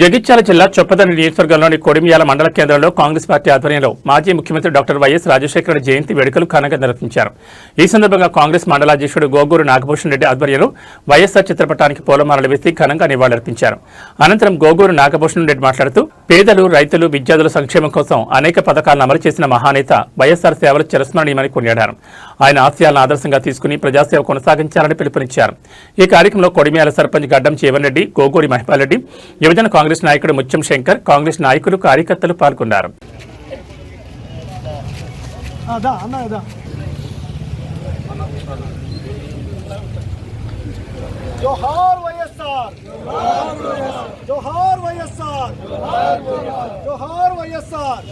జగిత్యాల జిల్లా చొప్పదండి నియోజకవర్గంలోని కొడిమియాల మండల కేంద్రంలో కాంగ్రెస్ పార్టీ ఆధ్వర్యంలో మాజీ ముఖ్యమంత్రి డాక్టర్ వైఎస్ రాజశేఖర జయంతి వేడుకలు ఘనంగా నిర్వహించారు. ఈ సందర్భంగా కాంగ్రెస్ మండలాధ్యక్షుడు గోగూరు నాగభూషణ్ రెడ్డి ఆధ్వర్యంలో వైఎస్ఆర్ చిత్రపటానికి పూలమాలలు వేసి ఘనంగా నివాళులర్పించారు. అనంతరం గోగూరు నాగభూషణ్ రెడ్డి మాట్లాడుతూ పేదలు, రైతులు, విద్యార్థుల సంక్షేమం కోసం అనేక పథకాలను అమలు చేసిన మహానేత వైఎస్ఆర్ సేవలు చిరస్మరణీయమని కొనియాడారు. ఆయన ఆశయాలను ఆదర్శంగా తీసుకుని ప్రజాసేవ కొనసాగించాలని పిలుపునిచ్చారు. ఈ కార్యక్రమంలో కొడిమియాల సర్పంచ్ గడ్డం జీవన్ రెడ్డి, గోగూరి మహిపాల్ రెడ్డి, యువజన కాంగ్రెస్ నాయకుడు ముత్యం శంకర్, కాంగ్రెస్ నాయకులు, కార్యకర్తలు పాల్గొన్నారు. జోహార్ వైఎస్ఆర్, జోహార్ వైఎస్ఆర్, జోహార్ వైఎస్ఆర్.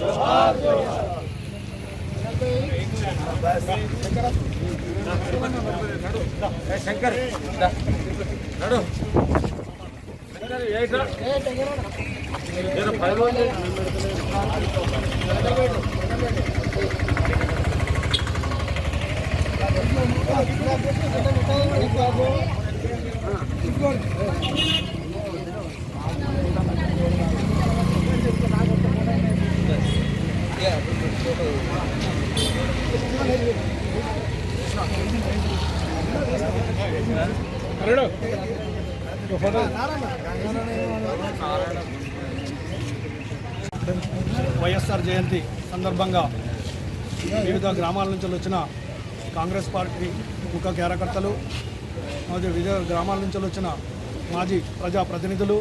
శంకర్ వైఎస్ఆర్ జయంతి సందర్భంగా వివిధ గ్రామాల నుంచి వచ్చిన కాంగ్రెస్ పార్టీ ముఖ్య కార్యకర్తలు, వివిధ గ్రామాల నుంచి వచ్చిన మాజీ ప్రజాప్రతినిధులు,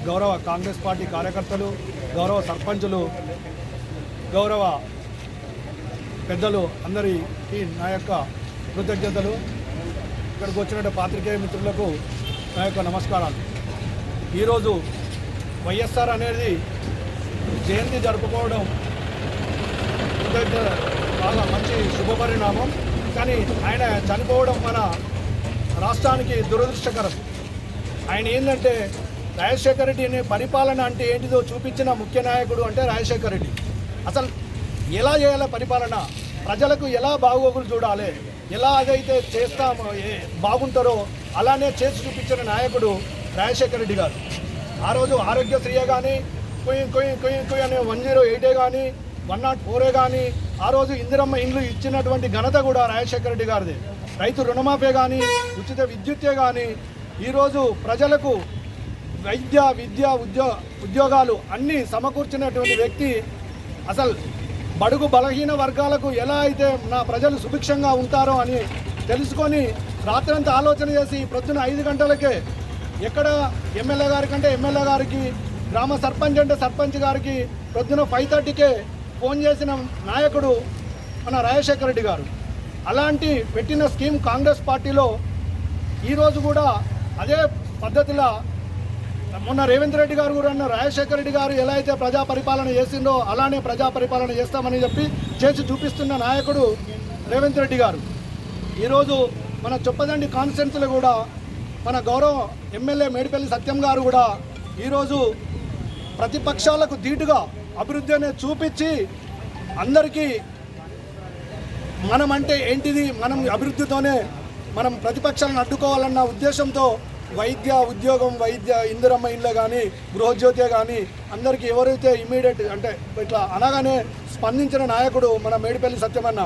గౌరవ కాంగ్రెస్ పార్టీ కార్యకర్తలు, గౌరవ సర్పంచులు, గౌరవ పెద్దలు అందరికీ నా యొక్క కృతజ్ఞతలు. ఇక్కడికి వచ్చిన పాత్రికేయ మిత్రులకు నా యొక్క నమస్కారాలు. ఈరోజు వైఎస్ఆర్ అనేది జయంతి జరుపుకోవడం చాలా మంచి శుభపరిణామం. కానీ ఆయన చనిపోవడం మన రాష్ట్రానికి దురదృష్టకరం. ఆయన ఏంటంటే రాజశేఖర రెడ్డి పరిపాలన అంటే ఏంటిదో చూపించిన ముఖ్య నాయకుడు అంటే రాజశేఖర రెడ్డి. అసలు ఎలా చేయాలి పరిపాలన, ప్రజలకు ఎలా బాగోగులు చూడాలి, ఎలా అదైతే చేస్తామో బాగుంటారో అలానే చేసి చూపించిన నాయకుడు రాజశేఖర రెడ్డి గారు. ఆ రోజు ఆరోగ్యశ్రీయే కానీ, కుయ్ అనే 108 కానీ, 104 కానీ, ఆ రోజు ఇందిరమ్మ ఇండ్లు ఇచ్చినటువంటి ఘనత కూడా రాజశేఖర రెడ్డి గారిది. రైతు రుణమాఫీ కానీ, ఉచిత విద్యుత్తే కానీ, ఈరోజు ప్రజలకు వైద్య, విద్య, ఉద్యోగాలు అన్నీ సమకూర్చినటువంటి వ్యక్తి. అసలు బడుగు బలహీన వర్గాలకు ఎలా అయితే నా ప్రజలు సుభిక్షంగా ఉంటారో అని తెలుసుకొని రాత్రంతా ఆలోచన చేసి ప్రొద్దున 5 గంటలకే ఎక్కడ ఎమ్మెల్యే గారికి అంటే ఎమ్మెల్యే గారికి, గ్రామ సర్పంచ్ అంటే సర్పంచ్ గారికి ప్రొద్దున 5:30కే ఫోన్ చేసిన నాయకుడు మన రాజశేఖర రెడ్డి గారు. అలాంటి పెట్టిన స్కీమ్ కాంగ్రెస్ పార్టీలో ఈరోజు కూడా అదే పద్ధతిలో మొన్న రేవంత్ రెడ్డి గారు కూడా రాజశేఖర రెడ్డి గారు ఎలా అయితే ప్రజా పరిపాలన చేసిందో అలానే ప్రజా పరిపాలన చేస్తామని చెప్పి చేసి చూపిస్తున్న నాయకుడు రేవంత్ రెడ్డి గారు. ఈరోజు మన చొప్పదండి కాన్స్టిట్యున్సీలో కూడా మన గౌరవ ఎమ్మెల్యే మేడిపల్లి సత్యం గారు కూడా ఈరోజు ప్రతిపక్షాలకు ధీటుగా అభివృద్ధి అనేది చూపించి అందరికీ మనం అంటే ఏంటిది, మనం అభివృద్ధితోనే మనం ప్రతిపక్షాలను అడ్డుకోవాలన్న ఉద్దేశంతో వైద్య, ఉద్యోగం, ఇందిరమ్మ ఇళ్ళే కానీ, గృహజ్యోతే కానీ అందరికీ ఎవరైతే ఇమీడియట్ అంటే ఇట్లా అనగానే స్పందించిన నాయకుడు మన మేడిపల్లి సత్యమన్న.